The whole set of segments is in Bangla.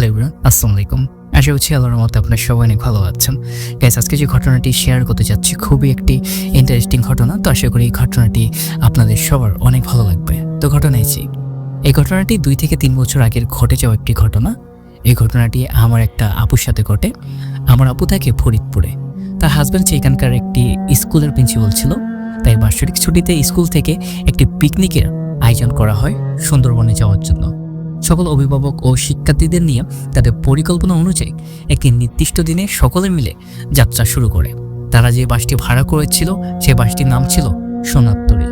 এভরিওয়ান, আসসালামু আলাইকুম। আশা করছি আল্লাহর রহমতে আপনারা সবাই অনেক ভালো আছেন। গাইস, আজকে যে ঘটনাটি শেয়ার করতে যাচ্ছি খুবই একটি ইন্টারেস্টিং ঘটনা। তো আশা করি এই ঘটনাটি আপনাদের সবার অনেক ভালো লাগবে। তো এই ঘটনাটি 2 থেকে 3 বছর আগের ঘটে যাওয়া একটি ঘটনা। এই ঘটনাটি আমার একটা আপুর সাথে ঘটে। আমার আপু থাকে ফরিদপুরে। তার হাজব্যান্ড এখানকার একটি স্কুলের প্রিন্সিপাল ছিল। তাই বার্ষিক ছুটিতে স্কুল থেকে একটি পিকনিকের আয়োজন করা হয় সুন্দরবনে যাওয়ার জন্য। সকল অভিভাবক ও শিক্ষার্থীদের নিয়ে তাদের পরিকল্পনা অনুযায়ী একটি নির্দিষ্ট দিনে সকলে মিলে যাত্রা শুরু করে। তারা যে বাসটি ভাড়া করেছিল সেই বাসটির নাম ছিল সোনারতরী।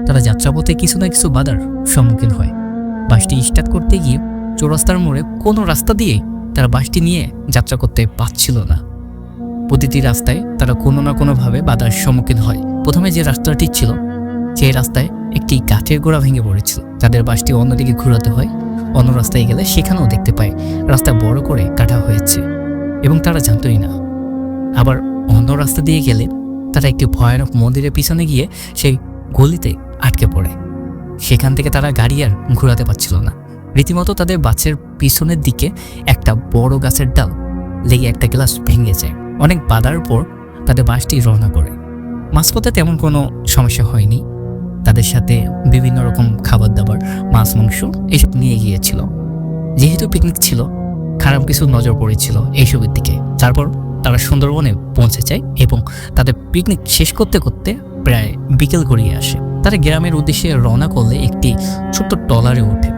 তারা যাত্রাপথে কিছু না কিছু বাধার সম্মুখীন হয়। বাসটি স্টার্ট করতে গিয়ে চৌরাস্তার মোড়ে কোনো রাস্তা দিয়েই তারা বাসটি নিয়ে যাত্রা করতে পারছিল না। প্রতিটি রাস্তায় তারা কোনো না কোনোভাবে বাধার সম্মুখীন হয়। প্রথমে যে রাস্তাটি ছিল সেই রাস্তায় একটি গাছের গোড়া ভেঙে পড়েছিল। তাদের বাসটি অন্যদিকে ঘোরাতে হয়। অন্য রাস্তায় গেলে সেখানেও দেখতে পায় রাস্তা বড় করে কাটা হয়েছে এবং তারা জানতই না। আবার অন্য রাস্তা দিয়ে গেলে তারা একটি ভয়ানক মন্দিরের পিছনে গিয়ে সেই গলিতে আটকে পড়ে। সেখান থেকে তারা গাড়ি আর ঘোরাতে পারছিল না। রীতিমতো তাদের বাসের পিছনের দিকে একটা বড় গাছের ডাল লেগে একটা গ্লাস ভেঙে যায়। অনেক বাধার পর তাদের বাসটি রওনা করে। মাঝপথে তেমন কোনো সমস্যা হয়নি। তাদের সাথে বিভিন্ন রকম খাবার দাবার, মাছ মাংস এসব নিয়ে গিয়েছিল। যেহেতু পিকনিক ছিল, খারাপ কিছু নজর পড়েছিল এইসবের দিকে। তারপর তারা সুন্দরবনে পৌঁছে যায় এবং তাদের পিকনিক শেষ করতে করতে প্রায় বিকেল গড়িয়ে আসে। তারা গ্রামের উদ্দেশ্যে রওনা করলে একটি ছোট্ট ট্রলারে ওঠে।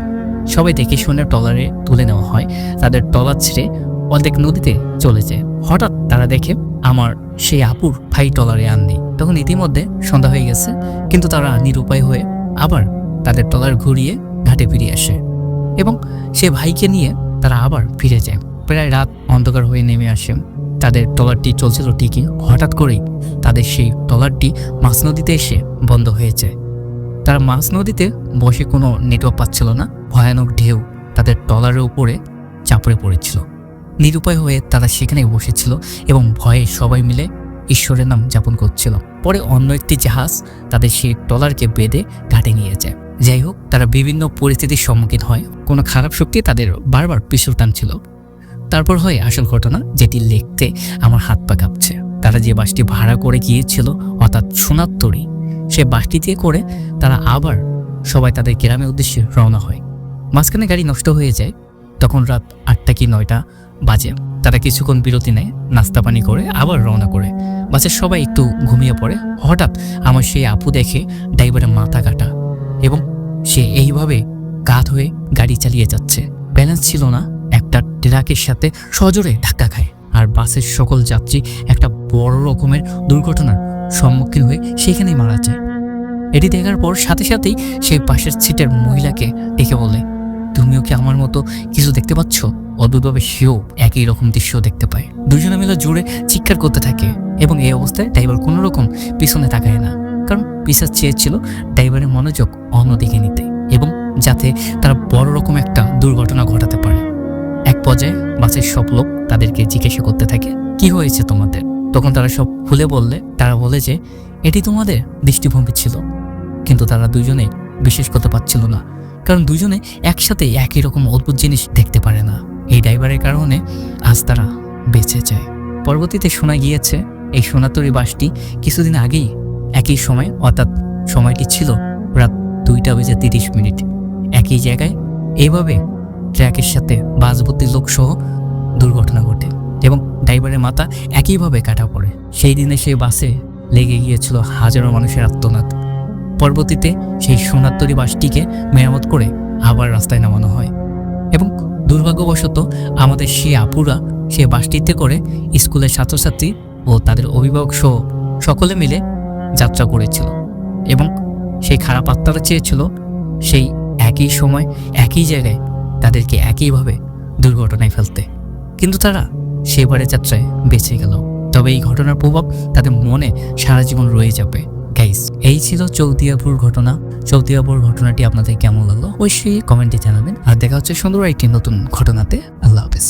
সবাই দেখে শুনে ট্রলারে তুলে নেওয়া হয়। তাদের ট্রলার ছেড়ে অর্ধেক নদীতে চলে যায়। হঠাৎ তারা দেখে আমার সেই আপুর ভাই ট্রলারে আর নেই। তখন ইতিমধ্যে সন্ধ্যা হয়ে গেছে, কিন্তু তারা নিরুপায় হয়ে আবার তাদের ট্রলার ঘুরিয়ে ঘাটে ফিরে আসে এবং সে ভাইকে নিয়ে তারা আবার ফিরে যায়। প্রায় রাত অন্ধকার হয়ে নেমে আসে। তাদের ট্রলারটি চলছিল ঠিকই, হঠাৎ করেই তাদের সেই ট্রলারটি মাছ নদীতে এসে বন্ধ হয়ে যায়। তারা মাছ নদীতে বসে কোনো নেটওয়ার্ক পাচ্ছিল না। ভয়ানক ঢেউ তাদের ট্রলারের উপরে চাপড়ে পড়েছিল। নিরুপায় হয়ে তারা সেখানে বসেছিল এবং ভয়ে সবাই মিলে ঈশ্বরের নাম যাপন করছিল। পরে অন্য একটি জাহাজ তাদের সেই ট্রলারকে বেঁধে ঘাটে নিয়ে যায়। যাই হোক, তারা বিভিন্ন পরিস্থিতির সম্মুখীন হয়। কোনো খারাপ শক্তি তাদের বারবার পিছু টানছিল। তারপর হয় আসল ঘটনা, যেটি লিখতে আমার হাত পা কাঁপছে। তারা যে বাসটি ভাড়া করে গিয়েছিল, অর্থাৎ সোনারতরী, সে বাসটিতে করে তারা আবার সবাই তাদের গ্রামের উদ্দেশ্যে রওনা হয়। মাঝখানে গাড়ি নষ্ট হয়ে যায়। তখন রাত 8টা কি 9টা বাজে। তারা কিছুক্ষণ বিরতি নেয়, নাস্তা পানি করে আবার রওনা করে। বাসের সবাই একটু ঘুমিয়ে পড়ে। হঠাৎ আমার সেই আপু দেখে ড্রাইভারের মাথা কাটা এবং সে এইভাবে কাত হয়ে গাড়ি চালিয়ে যাচ্ছে। ব্যালেন্স ছিল না, একটা ট্রাকের সাথে সজোরে ধাক্কা খায় আর বাসের সকল যাত্রী একটা বড় রকমের দুর্ঘটনার সম্মুখীন হয়ে সেখানেই মারা যায়। এটি দেখার পর সাথে সাথেই সেই পাশের সিটের মহিলাকে ডেকে বলে, তুমিও কি আমার মতো কিছু দেখতে পাচ্ছ? অদ্ভুতভাবে সেও একই রকম দৃশ্য দেখতে পায়। দুজনে মিলে জোরে চিৎকার করতে থাকে এবং এই অবস্থায় ড্রাইভার কোনো রকম পিছনে তাকায় না, কারণ পিছার চেয়েছিল ড্রাইভারের মনোযোগ অন্যদিকে নিতে এবং যাতে তারা বড় রকম একটা দুর্ঘটনা ঘটাতে পারে। এক পর্যায়ে বাসের সব লোক তাদেরকে জিজ্ঞাসা করতে থাকে, কি হয়েছে তোমাদের? তখন তারা সব খুলে বললে, তারা বলে যে এটি তোমাদের দৃষ্টিভঙ্গি ছিল। কিন্তু তারা দুজনে বিশ্বাস করতে পারছিল না, কারণ দুজনে একসাথে একই রকম অদ্ভুত জিনিস দেখতে পারে না। এই ড্রাইভারের কারণে আজ তারা বেঁচে যায়। পরবর্তীতে শোনা গিয়েছে এই সোনারতরী বাসটি কিছুদিন আগেই একই সময়, অর্থাৎ সময়টি ছিল রাত 2:30 একই জায়গায় এইভাবে ট্র্যাকের সাথে বাস ভর্তি লোক সহ দুর্ঘটনা ঘটে এবং ড্রাইভারের মাথা একইভাবে কাটা পড়ে। সেই দিনে সেই বাসে লেগে গিয়েছিল হাজারো মানুষের আর্তনাদ। পরবর্তীতে সেই সোনারতরী বাসটিকে মেরামত করে আবার রাস্তায় নামানো হয় এবং দুর্ভাগ্যবশত আমাদের সেই আপুরা সেই বাসটিতে করে স্কুলের ছাত্রছাত্রী ও তাদের অভিভাবক সহ সকলে মিলে যাত্রা করেছিল এবং সেই খারাপ আত্মারা চেয়েছিল সেই একই সময় একই জায়গায় তাদেরকে একইভাবে দুর্ঘটনায় ফেলতে, কিন্তু তারা সেবারের যাত্রায় বেঁচে গেল। তবে এই ঘটনার প্রভাব তাদের মনে সারা জীবন রয়ে যাবে। গাইস, এই ছিল চৌদিয়াপুর ঘটনা। চৌদিয়াপুর ঘটনাটি আপনাদের কেমন লাগলো অবশ্যই কমেন্টে জানাবেন। আর দেখা হচ্ছে সুন্দর একটি নতুন ঘটনাতে। আল্লাহ হাফেজ।